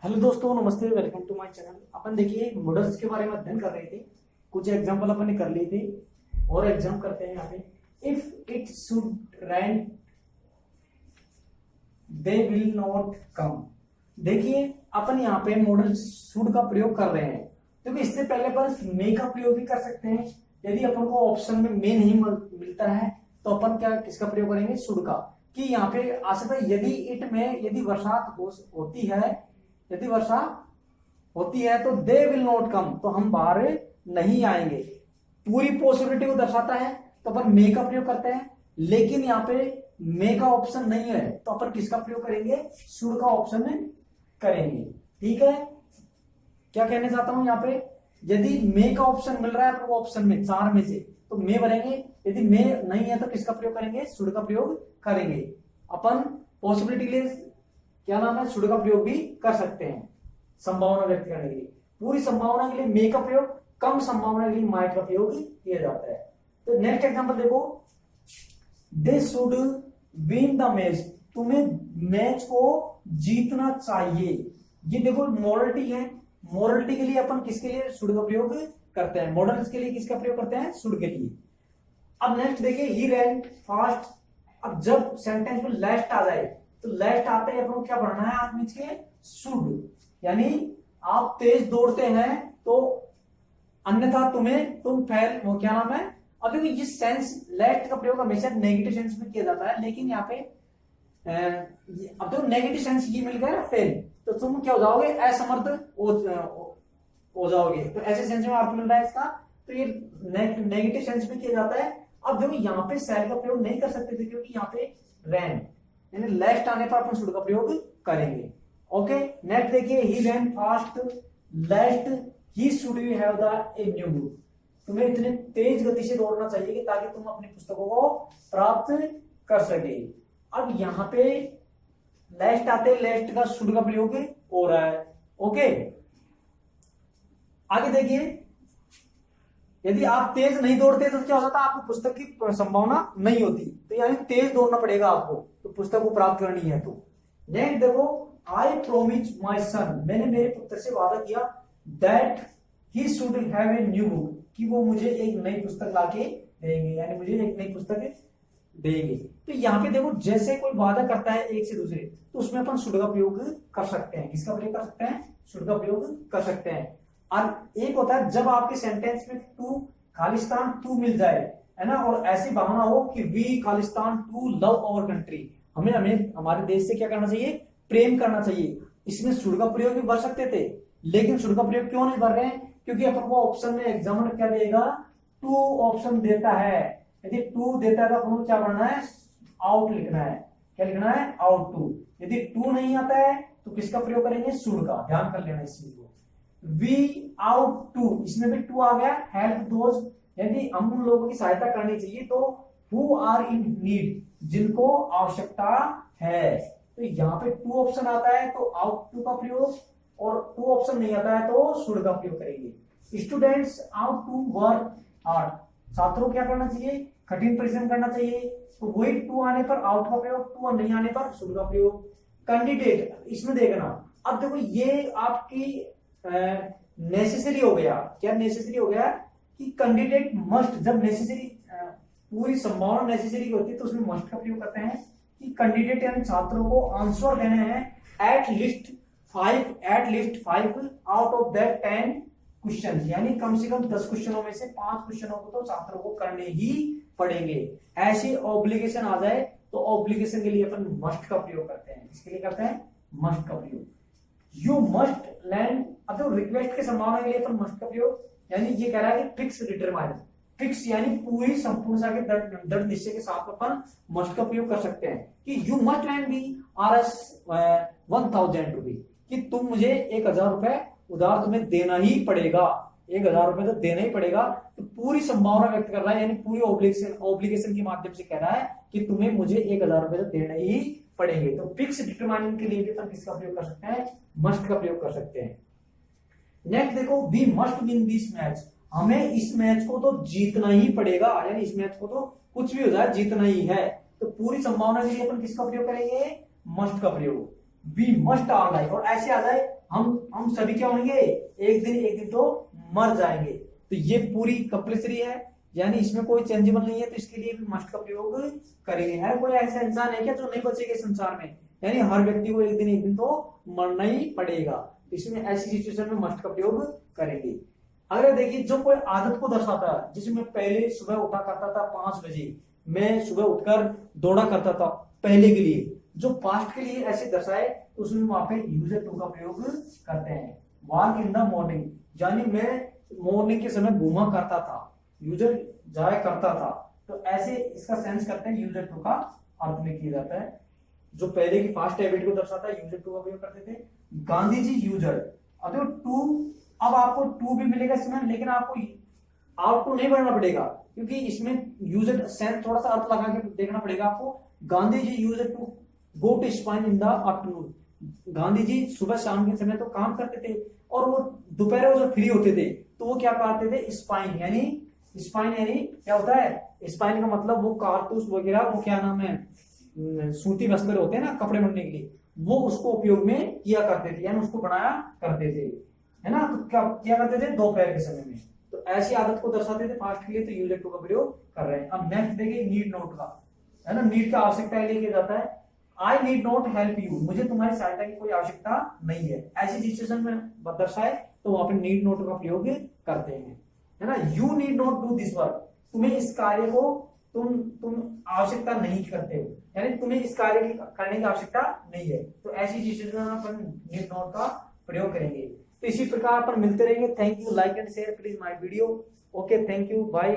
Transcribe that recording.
Hello दोस्तों, नमस्ते। Welcome to my channel. अपन देखिए मॉडल्स के बारे में अध्ययन कर रहे थे। कुछ एग्जांपल अपन ने कर लिए थे और एग्जाम करते हैं यहाँ पे। If it should rain they will not come. देखिए अपन यहाँ पे मॉडल शुड का प्रयोग कर रहे हैं क्योंकि इससे पहले अपन मे का प्रयोग भी कर सकते हैं। यदि अपन को ऑप्शन में मे नहीं मिलता है तो अपन क्या किसका प्रयोग करेंगे, शुड का। कि यहाँ पे आ सकता है यदि इट में यदि बरसात होती है, यदि वर्षा होती है तो दे विल नॉट कम, तो हम बाहर नहीं आएंगे। पूरी पॉसिबिलिटी को दर्शाता है तो अपन मे का प्रयोग करते हैं। लेकिन यहाँ पे मे का ऑप्शन नहीं है तो अपन किसका प्रयोग करेंगे, शुड का ऑप्शन करेंगे। ठीक है, क्या कहने चाहता हूं यहाँ पे, यदि मे का ऑप्शन मिल रहा है आपको ऑप्शन में चार में से तो मे भरेंगे। यदि मे नहीं है तो किसका प्रयोग करेंगे, शुड का प्रयोग करेंगे। अपन पॉसिबिलिटी के लिए क्या नाम है, शुड का प्रयोग भी कर सकते हैं संभावना व्यक्त करने के लिए। पूरी संभावना के लिए मे का प्रयोग, कम संभावना के लिए माइट का प्रयोग किया जाता है। तो नेक्स्ट एग्जांपल देखो, they should win the match. तुम्हें मैच को जीतना चाहिए। ये देखो मोरलिटी है। मोरलिटी के लिए अपन किसके लिए शुड का प्रयोग करते हैं, मॉडल्स के लिए किसका प्रयोग करते हैं, शुड के लिए। अब नेक्स्ट देखिए, ही रैन फास्ट। अब जब सेंटेंस में लास्ट आ जाए तो लास्ट आते ही अपन को क्या पढ़ना है, आदमी के शुड। यानी आप तेज दौड़ते हैं तो अन्यथा तुम फेल, वो क्या नाम है। अब देखो ये सेंस लास्ट का प्रयोग हमेशा नेगेटिव सेंस में किया जाता है, लेकिन यहाँ पे अब देखो नेगेटिव सेंस ये मिल गया फेल, तो तुम क्या हो जाओगे, असमर्थ हो जाओगे। तो ऐसे सेंस में अर्थ मिल रहा है इसका, तो ये नेगेटिव सेंस में किया जाता है। अब देखो यहाँ पे सेल का प्रयोग नहीं कर सकते थे क्योंकि यहाँ पे रैन यानी लेफ्ट आने पर अपन शुड का प्रयोग करेंगे। ओके, नेक्स्ट देखिए, he ran fast lest he should you have the a new book. तुम्हें इतने तेज गति से दौड़ना चाहिए कि ताकि तुम अपनी पुस्तकों को प्राप्त कर सके। अब यहाँ पे लेस्ट आते लेस्ट का शुड का प्रयोग हो रहा है। ओके, आगे देखिए, यदि आप तेज नहीं दौड़ते तो क्या होता, आपको पुस्तक की संभावना नहीं होती। तो यानी तेज दौड़ना पड़ेगा आपको तो पुस्तक को प्राप्त करनी है। तो नेक्स्ट देखो, आई प्रोमिस माई सन। मैंने मेरे पुत्र से वादा किया that he should have a new book, कि वो मुझे एक नई पुस्तक लाके देंगे, यानी मुझे एक नई पुस्तक देंगे। तो यहाँ पे देखो, जैसे कोई वादा करता है एक से दूसरे तो उसमें अपन शुड का प्रयोग कर सकते हैं। किसका प्रयोग कर सकते हैं, शुड का प्रयोग कर सकते हैं। और एक होता है जब आपके सेंटेंस में टू खालिस्तान टू मिल जाए, है ना, और ऐसी भावना हो कि वी खालिस्तान टू लव आवर कंट्री, हमें हमें हमारे देश से क्या करना चाहिए, प्रेम करना चाहिए। इसमें शुड का प्रयोग भी भर सकते थे, लेकिन शुड का प्रयोग क्यों नहीं भर रहे हैं, क्योंकि अपन को ऑप्शन में एग्जामिनर क्या देगा, टू ऑप्शन देता है। यदि टू देता है तो अपन को क्या करना है, आउट लिखना है। क्या लिखना है, आउट टू। यदि टू नहीं आता है तो किसका प्रयोग करेंगे, शुड का। ध्यान कर लेना इस चीज को। वी आउट टू, इसमें भी टू आ गया। हेल्प दोज, यदि हम उन लोगों की सहायता करनी चाहिए तो हु आर इन नीड, जिनको आवश्यकता है। तो यहाँ पे टू ऑप्शन आता है तो आउट टू का प्रयोग, और टू ऑप्शन नहीं आता है तो शुड का प्रयोग करेंगे। Students ought to work hard, छात्रों को क्या करना चाहिए, कठिन परिश्रम करना चाहिए। तो वही टू आने पर आउट का प्रयोग, टू नहीं आने पर शुड का प्रयोग। कैंडिडेट, इसमें देखना, अब देखो ये आपकी नेसेसरी हो गया। क्या नेसेसरी हो गया कि कैंडिडेट मस्ट, जब नेसेसरी पूरी संभावना नेसेसरी होती है तो उसमें मस्ट का प्रयोग करते हैं कि कैंडिडेट यानी छात्रों को आंसर देने हैं at least five out of that 10 question, यानी कम से कम 10 क्वेश्चनों में से 5 क्वेश्चनों को तो छात्रों को करने ही पड़ेंगे। ऐसी ऑब्लिगेशन आ जाए तो ऑब्लिगेशन के लिए अपन मस्ट का प्रयोग करते हैं। इसके लिए करते हैं मस्ट का प्रयोग। यू मस्ट लैंड, अब तो रिक्वेस्ट के संभावना के लिए अपन मस्ट का प्रयोग, यानी ये कह रहा है कि फिक्स डिटरमाइन, फिक्स यानी पूरी संपूर्णता के दृढ़ निश्चय के साथ अपन मस्ट का प्रयोग कर सकते हैं कि you must land me RS 1000 रुपी, कि तुम मुझे 1000 रुपए उधार तुम्हें देना ही पड़ेगा। 1000 रुपए तो देना ही पड़ेगा। तो पूरी संभावना व्यक्त कर रहा है, यानी पूरी ऑब्लिगेशन के माध्यम से कह रहा है कि तुम्हें मुझे 1000 रुपए तो देना ही पड़ेंगे। तो फिक्स डिटरमाइनिंग के लिए भी अपन किसका प्रयोग कर सकते हैं, मस्ट का प्रयोग कर सकते हैं। नेक्स्ट देखो, we must win this match, हमें इस मैच को तो जीतना ही पड़ेगा, यानी इस मैच को तो कुछ भी हो जाए जीतना ही है। तो पूरी संभावना के लिए अपन किसका प्रयोग करेंगे, मस्ट का प्रयोग। वी मस्ट ऑल डाई, और ऐसे आ जाए हम सभी क्या होंगे, एक दिन तो मर जाएंगे। तो ये पूरी कंपल्सरी है, यानी इसमें कोई चेंजेबल नहीं है, तो इसके लिए मस्ट का प्रयोग करेंगे। है कोई ऐसा इंसान है क्या जो नहीं बचेगा इस संसार में, यानी हर व्यक्ति को एक दिन तो मरना ही पड़ेगा, इसमें ऐसी सिचुएशन में मस्ट का प्रयोग करेंगे। अगर देखिए जो कोई आदत को दर्शाता है, जैसे मैं पहले सुबह उठा करता था 5 बजे, मैं सुबह उठकर दौड़ा करता था पहले के लिए, जो पास्ट के लिए ऐसे दर्शाए तो उसमें वहां पे यूजर टू का प्रयोग करते हैं। वॉक इन द मॉर्निंग, यानी मैं मॉर्निंग के समय घूमा करता था, यूजर जाया करता था, तो ऐसे इसका सेंस करते हैं यूजर टू का अर्थ में किया जाता है। जो पहले की फास्ट हैबिट को दर्शाता है यूजर टू का प्रयोग करते थे। गांधी जी यूजर, अब देखो टू, अब आपको टू भी मिलेगा इसमें, लेकिन आपको आपको नहीं बढ़ना पड़ेगा, क्योंकि इसमें यूजर सेंस थोड़ा सा अर्थ लगा के देखना पड़ेगा आपको। Gandhi ji used to go to spin in the afternoon, Gandhi ji सुबह शाम के समय तो काम करते थे, और वो दोपहर को जब फ्री होते थे तो वो क्या करते थे, स्पाइन यानी क्या होता है, स्पाइन का मतलब वो कारतूस वगैरह, वो क्या नाम है, सूती वस्त्र होते हैं ना कपड़े बनने के लिए, वो उसको उपयोग में किया करते थे, यानी उसको बनाया करते थे, है ना। तो क्या किया करते थे दोपहर के समय में, तो ऐसी आदत को दर्शाते थे फास्ट के लिए, तो यूजर टू का प्रयोग कर रहे हैं। अब नेक्स्ट देखिए नीड नोट का, है ना, नीड का आवश्यकता के लिए किया जाता है। I need not help you, मुझे तुम्हारी सहायता की कोई आवश्यकता नहीं है, ऐसी सिचुएशन में दर्शाए तो वहां पे नीड नॉट का प्रयोग करते हैं, है ना। You need not do this work, तुम्हें इस कार्य को तुम आवश्यकता नहीं करते हो, यानी तुम्हें इस कार्य की करने की आवश्यकता नहीं है, तो ऐसी सिचुएशन में अपन नीड नॉट का प्रयोग करेंगे। तो इसी प्रकार अपन मिलते रहेंगे। Thank you, like and share please my video. Okay, thank you, bye.